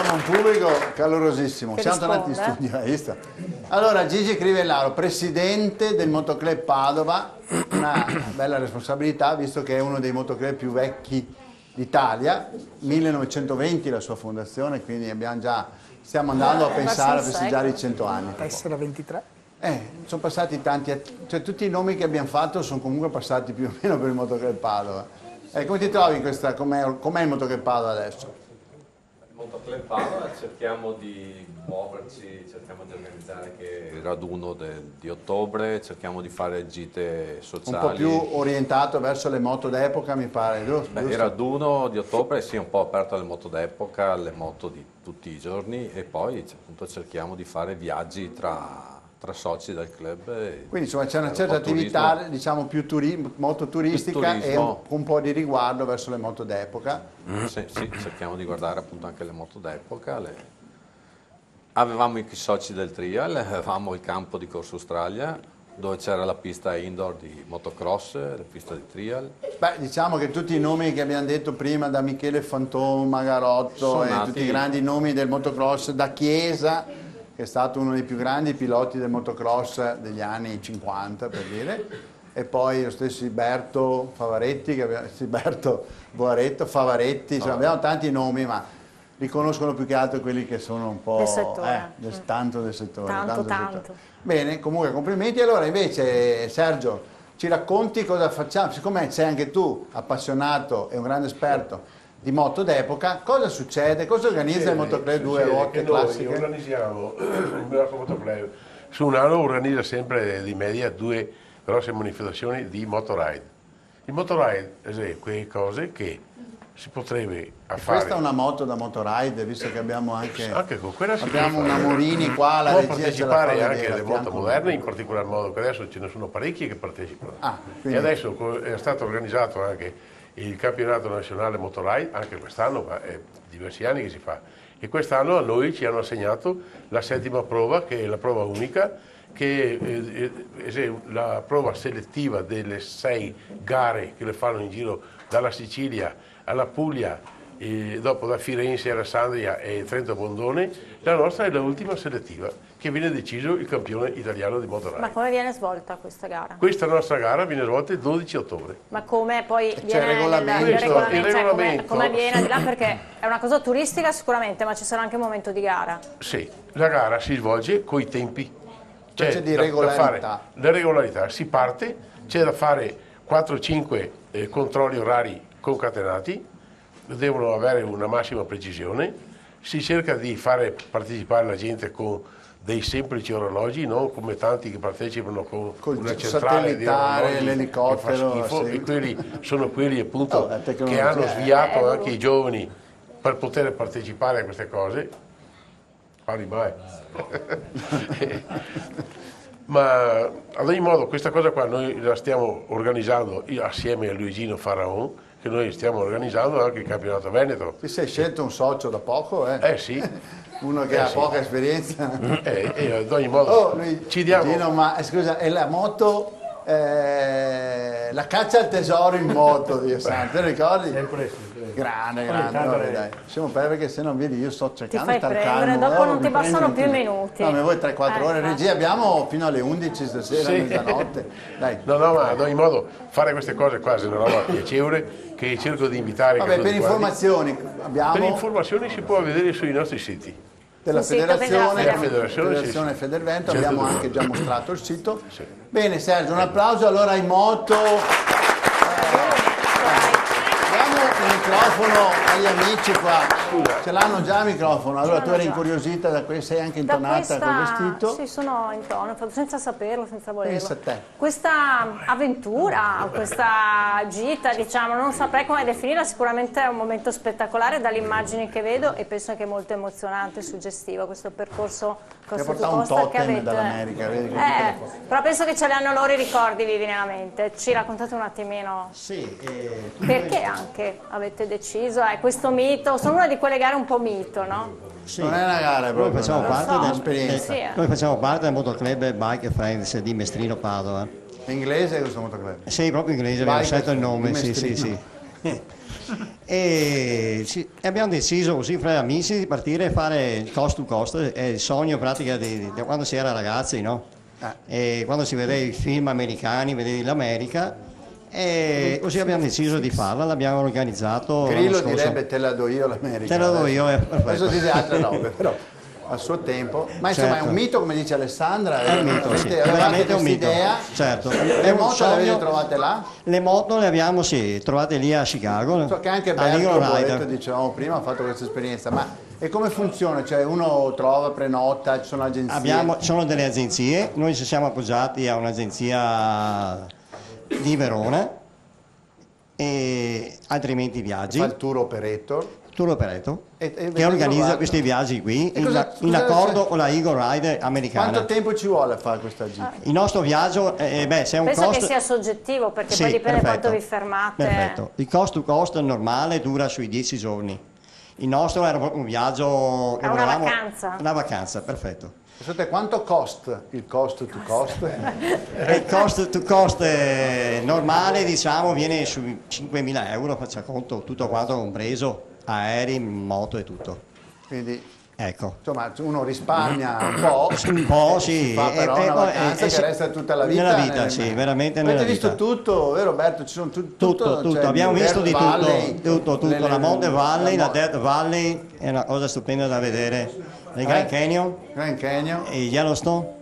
abbiamo un pubblico calorosissimo, che siamo tornati in studio, hai visto? Allora, Gigi Crivellaro, presidente del Motoclub Padova, una bella responsabilità visto che è uno dei motoclub più vecchi d'Italia, 1920 la sua fondazione, quindi stiamo andando a pensare a festeggiare i 100 anni. Essere 23. Sono passati tanti, cioè tutti i nomi che abbiamo fatto sono comunque passati più o meno per il Motoclub Padova. Come ti trovi in questa, com'è il Motoclub Padova adesso? Il Motoclub Padova cerchiamo di muoverci, cerchiamo di organizzare il raduno di ottobre, cerchiamo di fare gite sociali. Un po' più orientato verso le moto d'epoca, mi pare, giusto? Il raduno di ottobre sì, un po' aperto alle moto d'epoca, alle moto di tutti i giorni, e poi appunto cerchiamo di fare viaggi tra soci del club. Quindi insomma c'è una certa attività, diciamo, più moto turistica e un po' di riguardo verso le moto d'epoca. Sì, cerchiamo di guardare appunto anche le moto d'epoca. Avevamo i soci del trial, avevamo il campo di Corso Australia, dove c'era la pista indoor di motocross, la pista di trial. Beh, diciamo che tutti i nomi che abbiamo detto prima, da Michele Fantoni, Magarotto, tutti i grandi nomi del motocross, da Chiesa, che è stato uno dei più grandi piloti del motocross degli anni 50, per dire, e poi lo stesso Iberto Favaretti, Boaretto, Favaretti, insomma, abbiamo tanti nomi, ma riconoscono più che altro quelli che sono un po' tanto del settore. Tanto. Bene, comunque complimenti. Allora invece Sergio, ci racconti cosa facciamo, siccome sei anche tu appassionato e un grande esperto di moto d'epoca, cosa succede? Cosa organizza il Motoclub Due Ruote Classiche? Noi organizziamo il nostro Motoclub, su un anno organizza sempre di media 2 grosse manifestazioni di motoride. Il motoride è quelle cose che si potrebbe fare. Questa è una moto da motoride, visto che abbiamo anche con quella abbiamo una Morini qua, la può regia partecipare anche alle moto moderne, in particolar modo che adesso ce ne sono parecchie che partecipano. E adesso è stato organizzato anche il campionato nazionale motoride, anche quest'anno, ma è diversi anni che si fa. E quest'anno a noi ci hanno assegnato la 7ª prova, che è la prova unica, che è la prova selettiva delle 6 gare che le fanno in giro dalla Sicilia alla Puglia, e dopo da Firenze, Alessandria e Trento Bondone. La nostra è l'ultima selettiva, che viene deciso il campione italiano di motoride. Ma come viene svolta questa gara? Questa nostra gara viene svolta il 12 ottobre. Ma come poi viene il regolamento? Il regolamento. Come viene di là? Perché è una cosa turistica sicuramente, ma ci sarà anche un momento di gara. Sì, la gara si svolge coi tempi. C'è di regolarità. La regolarità, si parte, c'è da fare 4-5 controlli orari concatenati, devono avere una massima precisione, si cerca di fare partecipare la gente con dei semplici orologi, non come tanti che partecipano con una centrale di orologi, l'elicottero, e quelli sono quelli appunto che hanno sviato anche i giovani per poter partecipare a queste cose. Parli mai. Ma ad ogni modo questa cosa qua noi la stiamo organizzando assieme a Luigino Faraon, che noi stiamo organizzando anche il campionato Veneto. Ti sei scelto un socio da poco, sì. Uno che ha poca esperienza. Ad ogni modo ci diamo. Gino, ma scusa, è la moto, la caccia al tesoro in moto, Dio santo, te lo ricordi? Sempre. Grande, dai. Lasciamo perdere, perché se non vedi io sto cercando di Ti fai star prendere, calmo. dopo non ti bastano più minuti. No, ma voi 3-4 ore regia abbiamo fino alle 11 stasera, mezzanotte. Dai. No, ma ad ogni modo fare queste cose qua è una roba piacevole che cerco di invitare. Vabbè, per informazioni abbiamo. Per informazioni si può vedere sui nostri siti. Della Federazione Federvento, abbiamo anche già mostrato il sito. Bene Sergio, un applauso allora ai moto. Il microfono agli amici qua. Ce l'hanno già il microfono. Allora tu eri incuriosita da questo, sei anche intonata col vestito. Sì, sono in tono, senza saperlo, senza volerlo. Pensa a te. Questa avventura, questa gita, diciamo, non saprei come definirla, sicuramente è un momento spettacolare dalle immagini che vedo, e penso che molto emozionante e suggestivo questo percorso Ti ha portato un totem dall'America, vedi? Però penso che ce li hanno loro i ricordi vivi nella mente. Ci raccontate un attimino perché anche avete deciso questo mito? Sono una di quelle gare un po' mito, no? Sì. Non è una gara, noi facciamo parte dell'esperienza. Noi facciamo parte del Motoclub Bike Friends di Mestrino Padova. È inglese questo motoclub? Sì, proprio inglese, abbiamo scelto il nome, sì. E abbiamo deciso così fra amici di partire e fare cost to cost, è il sogno pratica di quando si era ragazzi, no? E quando si vedeva i film americani, vedevi l'America, e così abbiamo deciso di farla, l'abbiamo organizzato. Grillo direbbe te la do io l'America. Te la do io, perfetto. Adesso dice altre robe, però al suo tempo. Ma insomma Certo. è un mito, come dice Alessandra. È un mito, sì, avevate veramente un mito. quest'idea. Certo. Le È un moto le avete sogno. trovate là? Le moto le abbiamo trovate lì a Chicago. So che anche a Eagle Berto Rider. Boetto, dicevamo prima, ha fatto questa esperienza, ma e come funziona? Cioè uno trova, prenota, ci sono agenzie? Sono delle agenzie, noi ci siamo appoggiati a un'agenzia di Verona e altrimenti viaggi, Fa il tour operator. tour operator, E che organizza questi viaggi qui E in cosa accordo c'è? con la Eagle Rider americana. Quanto tempo ci vuole a fare questa gita? Il nostro viaggio, se è un Penso costo... che sia soggettivo, perché Sì, poi dipende perfetto. quanto vi fermate. Perfetto. Il cost to cost normale dura sui 10 giorni. Il nostro era proprio un viaggio... che È una volevamo- vacanza. Una vacanza, perfetto. Pensate, quanto costa il cost to cost? Il cost to cost normale, diciamo, viene sui 5.000 euro, faccia conto, tutto quanto compreso, aerei, moto e tutto. Quindi Ecco. insomma uno risparmia un po', sì, si fa però una vacanza che sì, resta tutta la vita. nella vita, sì, veramente nella Avete visto vita. tutto, vero Roberto? Ci sono Tutto, cioè, abbiamo il visto Death di Valley, tutto, le- la Mountain Valley, la la Death Valley, è una cosa stupenda da vedere, il Grand Canyon, Grand Canyon, e Yellowstone,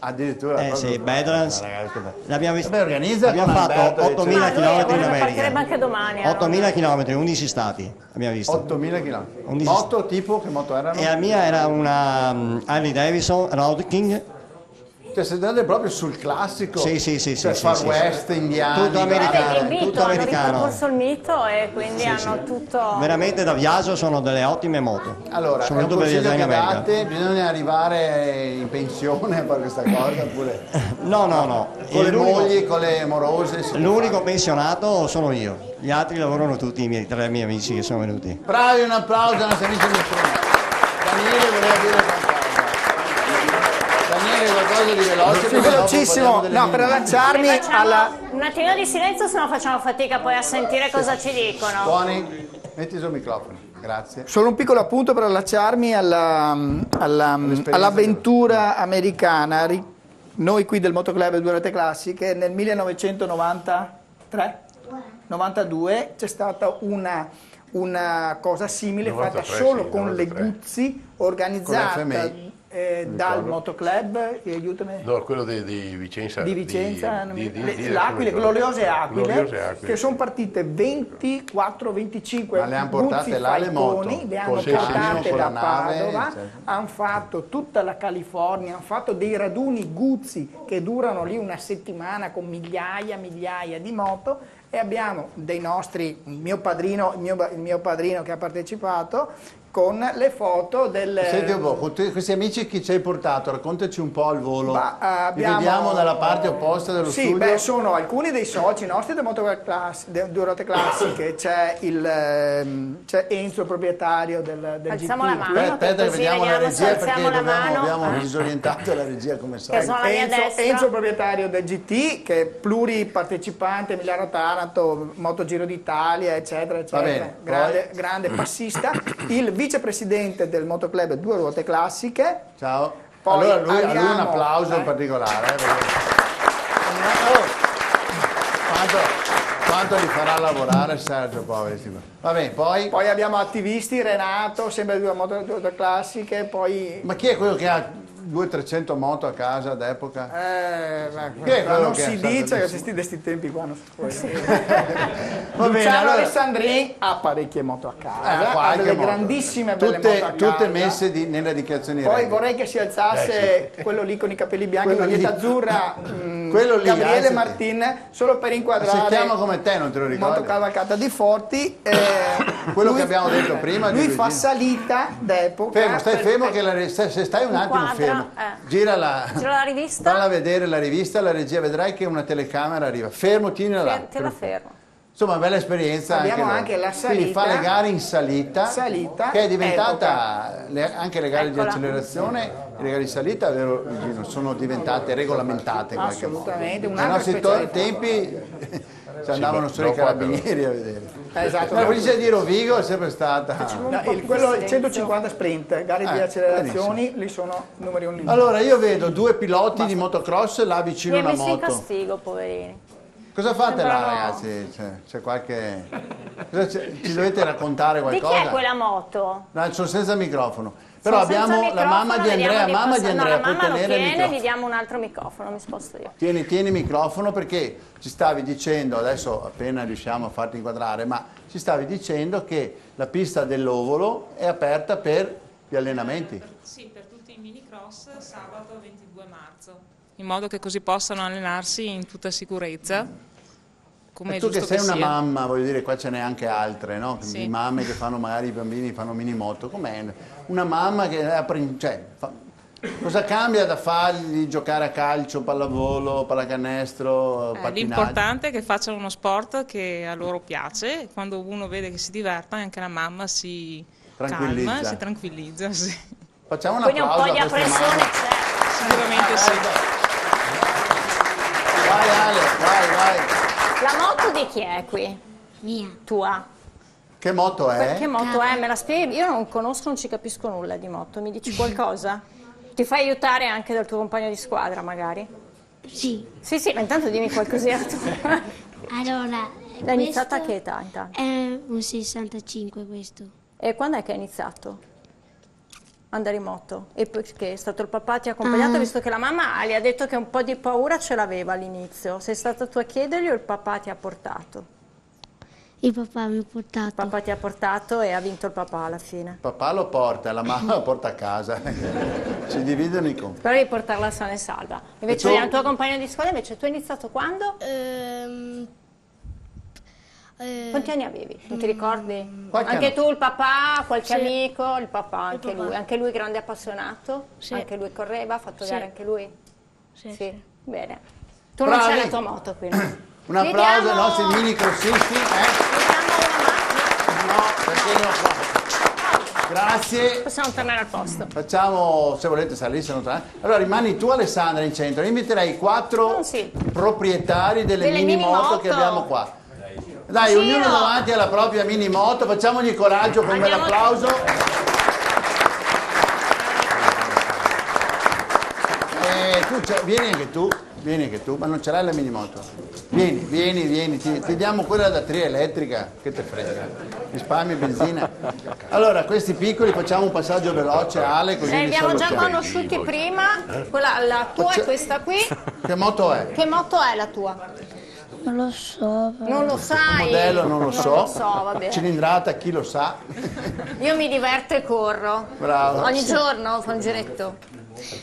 addirittura proprio- sì, Badlands, ragazzi, che bello. l'abbiamo visto, Vabbè, organizza abbiamo con fatto Alberto, 8.000 Ma lui km in vorrebbe partire America, anche domani. 8.000 km, 11 stati abbiamo visto. 8.000 km. 11. Moto tipo, che moto erano? E la mia era una Harley Davidson Road King, Cioè siete andati proprio sul classico, Sì, sì, cioè sì, Far sì, West, indiani, Tutto americano. Il mito, tutto hanno americano. ripercorso il mito e quindi hanno tutto... veramente da viaggio sono delle ottime moto. Allora, è un soprattutto per consiglio viaggiare in che America. date, bisogna arrivare in pensione a fare questa cosa, oppure No. con le L'unico- mogli, con le morose. si può L'unico fare. pensionato sono io, gli altri lavorano tutti i miei 3 miei amici che sono venuti. Bravi, un applauso ai nostri amici di Daniele voleva dire qualcosa. Daniele, qualcosa di veloce. Sì, perché dopo velocissimo, parliamo delle no, per lingue. allacciarmi Facciamo alla... un attimino di silenzio, se no facciamo fatica poi a sentire cosa ci dicono. Buoni, metti sul microfono, grazie. Solo un piccolo appunto per allacciarmi all'avventura americana. Noi qui del Motoclub Due Ruote Classiche nel 1992 c'è stata una cosa simile 93, fatta solo sì, con le 93. Guzzi, organizzata Con l'FMI. dal Motoclub, aiutami. No, quello di Vicenza. Di Vicenza, di- le Aquile, gloriose Aquile, Gloriose Aquile. che sono partite 24-25 Ma le han portate là le moto? le hanno Col portate camion, con da la nave, Padova, eccetera. hanno fatto tutta la California, hanno fatto dei raduni Guzzi che durano lì una settimana con migliaia di moto, e abbiamo dei nostri, il mio padrino che ha partecipato, con le foto del... Senti un po', con questi amici chi ci hai portato? Raccontaci un po' al volo. Ma, Li vediamo dalla parte opposta dello sì, studio. beh, sono alcuni dei soci nostri del Motoclub Due Ruote Classiche. C'è Enzo, il proprietario del Alziamo la GT. mano. Aspetta che Così vediamo la vediamo se regia, perché alziamo la mano. abbiamo disorientato la regia come sai. Che sono alla mia destra. Enzo, proprietario del GT, che è pluripartecipante, Milano Taranto, Motogiro d'Italia, eccetera, Va bene, grande passista. Il vicepresidente del Motoclub Due Ruote Classiche. Ciao. Poi Allora a lui un abbiamo- applauso in particolare. perché- Quanto li farà lavorare Sergio, poveri signori. Va bene, poi... Poi abbiamo attivisti, Renato, sempre Due Ruote Classiche, poi... Ma chi è quello che ha 200-300 moto a casa d'epoca? Chi è quello non che si è stato dice che lì? questi tempi qua non si può dire. Va bene, Luciano allora- Alessandrin ha parecchie moto a casa, ha qualche delle moto. grandissime belle tutte, moto a casa. tutte messe nelle dichiarazioni Poi redditi. vorrei che si alzasse quello lì con i capelli bianchi, Quello maglietta lì. azzurra, Quello lì, Gabriele alzati. Martin, solo per Si inquadrare chiama come te, non te lo ricordi? motocavalcata di Forti. Quello che abbiamo detto prima di Lui fa Luigino. salita d'epoca. Fermo, stai per- fermo che se stai un attimo Inquadra, fermo, gira Gira la rivista. falla vedere la rivista, la regia, vedrai che una telecamera arriva. Fermo, tienila là. Te la fermo. Insomma, bella esperienza. Abbiamo loro. anche la Quindi fa salita. le gare in salita, che è diventata anche le gare di Eccola. accelerazione e le gare di salita, vero Luigino, sono diventate regolamentate in qualche modo. Assolutamente, Nei un'altra nostri specialità. tempi ci andavano solo i carabinieri a vedere. Esatto. La provincia di Rovigo è sempre stata... No, il 150 sprint, gare di accelerazioni, lì sono numeri 1 in Allora io vedo due piloti di motocross là vicino a Mi una ha messo in moto. castigo, poverini. Cosa fate là, Sembrano- ragazzi? C'è qualche... ci dovete raccontare Di qualcosa? chi è quella moto? No, sono senza microfono. Però Sono senza abbiamo la microfono, mamma di vediamo Andrea. Mamma di passare- Andrea, no, puoi la mamma lo tenere il tiene, microfono. gli diamo un altro microfono, mi sposto io. Tieni il microfono perché ci stavi dicendo, adesso appena riusciamo a farti inquadrare, ma ci stavi dicendo che la pista dell'Ovolo è aperta per gli allenamenti. Sì, per tutti i minicross sabato 22 marzo, in modo che così possano allenarsi in tutta sicurezza. Come E è tu che giusto sei una sia. mamma, voglio dire, qua ce n'è anche altre, no? Sì. Di mamme che fanno magari i bambini fanno minimoto. Com'è? Una mamma che cosa cambia da fargli giocare a calcio, pallavolo, pallacanestro, pattinaggio? L'importante è che facciano uno sport che a loro piace, e quando uno vede che si diverte anche la mamma si Tranquillizza. calma, si tranquillizza. Sì. Facciamo un Quindi un applauso po' di a queste apprensione mamme. c'è. Sicuramente sì. Vai Ale, vai. La moto di chi è qui? Mia. Tua. Che moto è? Che moto è? Me la spieghi? Io non conosco, non ci capisco nulla di moto. Mi dici qualcosa? Ti fai aiutare anche dal tuo compagno di squadra, magari? Sì. Sì, ma intanto dimmi qualcosina tu. Allora, L'hai iniziata a questo che età intanto? è un 65 questo. E quando è che hai iniziato? Andare in moto? E poi che è stato il papà ti ha accompagnato, visto che la mamma gli ha detto che un po' di paura ce l'aveva all'inizio. Sei stata tu a chiedergli o il papà ti ha portato? Il papà mi ha Il portato. papà ti ha portato e ha vinto il papà alla fine. Papà lo porta, la mamma lo porta a casa. Si dividono i compiti. Spero di portarla sana e salva. Invece E tu? il tuo compagno di scuola, invece tu hai iniziato quando? Quanti anni avevi? Non ti ricordi? Qualche Anche anno. tu, il papà, qualche Sì. amico, il papà, anche papà. lui. Anche lui grande appassionato? Sì. Anche lui correva, ha fatto Sì. gare anche lui? Sì. Bene. Tu non Bravi. c'hai la tua moto qui, no? Un applauso ai Vediamo- nostri mini crossisti. vediamo una macchina. No, perché no. Grazie. Possiamo tornare al posto. Facciamo, se volete salire, se non tornare. Allora rimani tu Alessandra in centro. Io inviterei 4 Sì. proprietari delle Delle mini moto minimoto. che abbiamo qua. Dai, Giro. ognuno davanti alla propria mini moto, facciamogli coraggio con un bel Andiamo- applauso. Vieni anche tu, ma non ce l'hai la mini moto. Vieni, ti diamo quella da tria elettrica, che te frega, risparmi benzina. Allora, questi piccoli facciamo un passaggio veloce, Ale, così Li li abbiamo già salutiamo. conosciuti prima. Quella, la tua è questa qui. Che moto è? Che moto è la tua? Non lo so. Non lo sai? Modello non lo so. va bene. Cilindrata chi lo sa. Io mi diverto e corro. Bravo. Ogni giorno fa un giretto.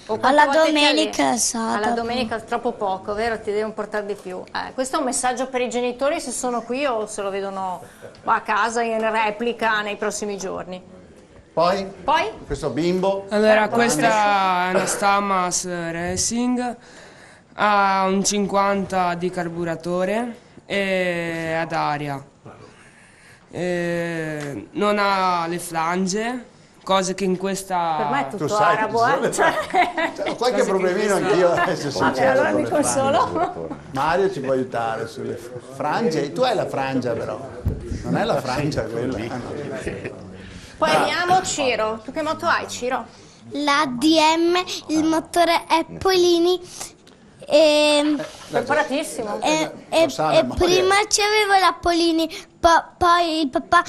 O quante Alla volte ti domenica alleni? e sabato. Alla domenica troppo poco, vero? Ti devono portare di più. Questo è un messaggio per i genitori se sono qui o se lo vedono a casa in replica nei prossimi giorni. Poi, Poi? questo bimbo. Allora, questa è una Stamas Racing, ha un 50 di carburatore e ad aria. Non ha le flange, cose che in questa... Per me è Tu tutto sai arabo, che eh? Cioè, Ho qualche problemino anch'io adesso, vabbè, sincero. allora mi con le frange. consolo. Mario ci può aiutare sulle frange. Tu hai la frangia però, non è la frangia quella. Poi abbiamo Ciro. Tu che moto hai, Ciro? La DM, il motore è Polini e, Preparatissimo. Lo sa la memoria. prima c'avevo la Polini, poi il papà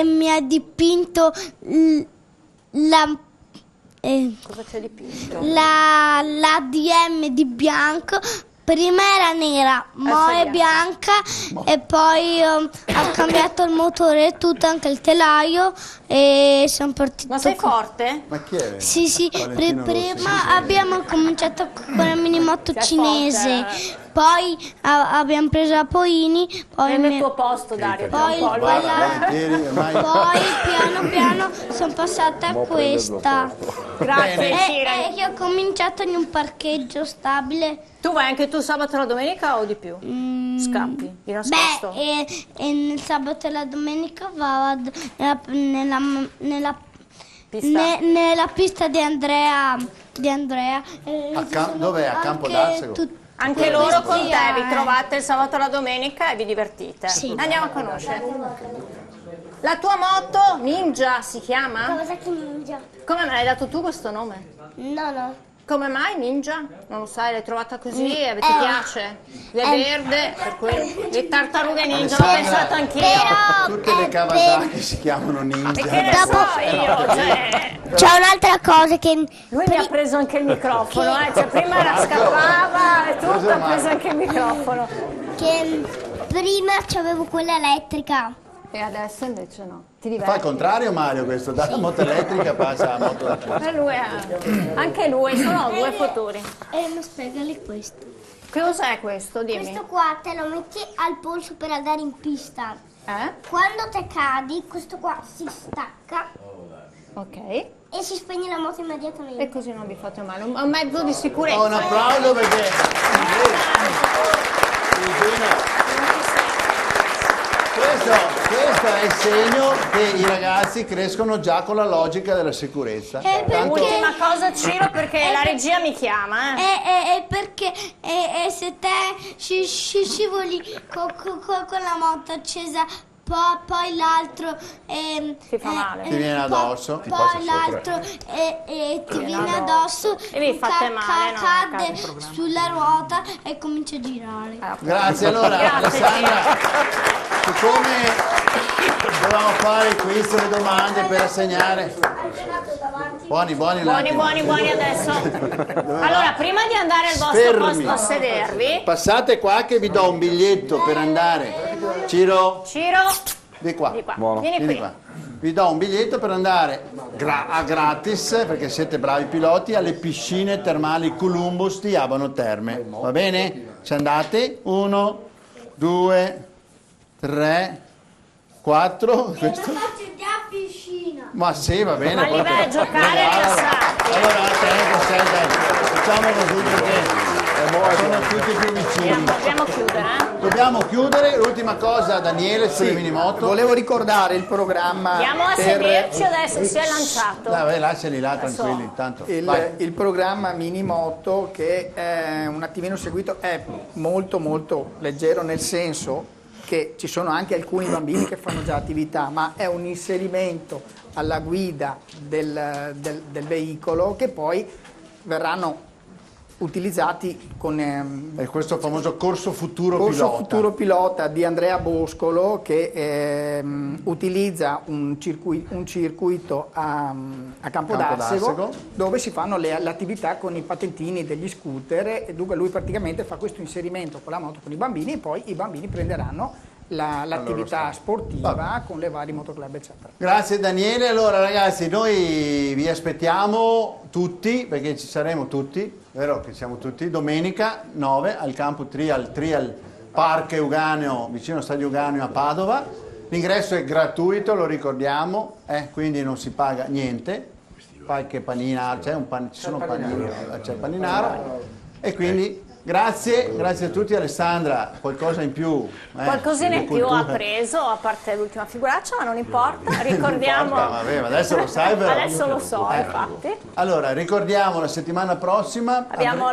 mi ha dipinto la... Cosa c'è dipinto? La DM di bianco, prima era nera, ma è bianca e poi ha cambiato il motore e tutto, anche il telaio e siamo partiti. Ma sei forte? Ma chi è? Sì, Valentino prima Rossi. abbiamo cominciato con la minimoto Sei cinese, forte, poi abbiamo preso la Poini, poi, Prendi il tuo posto, Dario. tra un poi po', lui- Guarda, volentieri, ormai... poi piano piano sono passata a questa. Grazie, Bene. Ciro. E che ho cominciato in un parcheggio stabile. Tu vai anche tu sabato e la domenica o di più? Scappi, di nascosto? Beh, e nel sabato e la domenica vado nella Pista? pista di Andrea. Dov'è? A Campo d'Arsego? Anche loro con te vi trovate il sabato e la domenica e vi divertite. Sì. Andiamo a conoscere. La tua moto Ninja si chiama? Kawasaki Ninja. Come me l'hai dato tu questo nome? No. Come mai Ninja? Non lo sai, l'hai trovata così e ti piace? È verde, per cui le tartarughe ninja l'ho pensato anch'io. Tutte le Kawasaki si chiamano Ninja. E che ne so io? Cioè, C'è un'altra cosa che... lui mi ha preso anche il microfono, cioè prima era scappava e tutto, ha preso anche il microfono. Che prima c'avevo quella elettrica. E adesso invece no. Ti diverti? Fa il contrario Mario questo, dalla moto elettrica passa alla moto da Per lui anche lui, sono due futuri. Ma spiegali questo. Che cos'è questo? Dimmi. Questo qua te lo metti al polso per andare in pista. Quando te cadi, questo qua si stacca. Ok. E si spegne la moto immediatamente. E così non vi fate male. Un mezzo di sicurezza. Un applauso perché... Questo è il segno che i ragazzi crescono già con la logica della sicurezza. Ultima cosa Ciro, perché la regia mi chiama. È perché se te scivoli con la moto accesa, poi l'altro ti fa male. Ti viene addosso. Poi l'altro ti viene addosso e vi fate male, cade sulla ruota e comincia a girare. Grazie, allora Alessandra, siccome dovevamo fare il quiz, le domande per assegnare buoni adesso. Allora, prima di andare al vostro posto a sedervi, passate qua che vi do un biglietto per andare. Ciro, di qua. Vieni qua. Vi do un biglietto per andare a gratis, perché siete bravi piloti, alle piscine termali Columbus di Abano Terme. Va bene? Ci andate? 1, 2, 3, 4. Questo? Piscina. Ma sì, va bene. Ma li vai a giocare rilassati. Allora, facciamo così perché sono tutti più vicini. Dobbiamo chiudere, Dobbiamo chiudere. L'ultima cosa, Daniele, sulle minimoto. Volevo ricordare il programma. Andiamo a sederci adesso, si è lanciato. Dai, lasciali là tranquilli. Tanto. Il programma Minimoto, che è un attimino seguito, è molto molto leggero, nel senso che ci sono anche alcuni bambini che fanno già attività, ma è un inserimento alla guida del veicolo che poi verranno utilizzati con questo famoso corso futuro pilota di Andrea Boscolo, che utilizza un circuito a Campodarsego, dove si fanno le attività con i patentini degli scooter, e dunque lui praticamente fa questo inserimento con la moto con i bambini, e poi i bambini prenderanno l'attività sportiva con le varie motoclub eccetera. Grazie Daniele. Allora ragazzi, noi vi aspettiamo tutti, perché ci saremo tutti, vero che siamo tutti, domenica 9 al campo Trial Park Euganeo, vicino al stadio Euganeo a Padova. L'ingresso è gratuito, lo ricordiamo, quindi non si paga niente, qualche panina, c'è il paninaro, e quindi grazie a tutti. Alessandra, qualcosa in più? Qualcosina in più ha preso, a parte l'ultima figuraccia, ma non importa, ricordiamo. Vabbè, adesso lo sai però. Adesso lo so, infatti. Allora, ricordiamo la settimana prossima. Abbiamo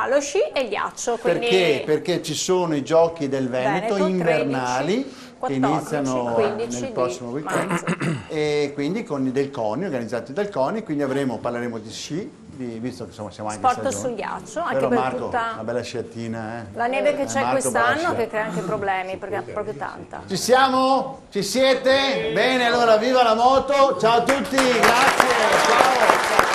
lo sci e il ghiaccio. Quindi... Perché ci sono i giochi del Veneto invernali 13, 14, che iniziano 15 nel prossimo weekend, e quindi con del CONI, organizzati dal CONI, quindi parleremo di sci, visto che insomma siamo anche sport sul ghiaccio, anche però per Marco, tutta una bella sciatina, la neve che c'è Marco, quest'anno, che crea anche problemi perché è proprio tanta. Ci siamo? Ci siete? Bene, allora viva la moto, ciao a tutti, grazie, ciao.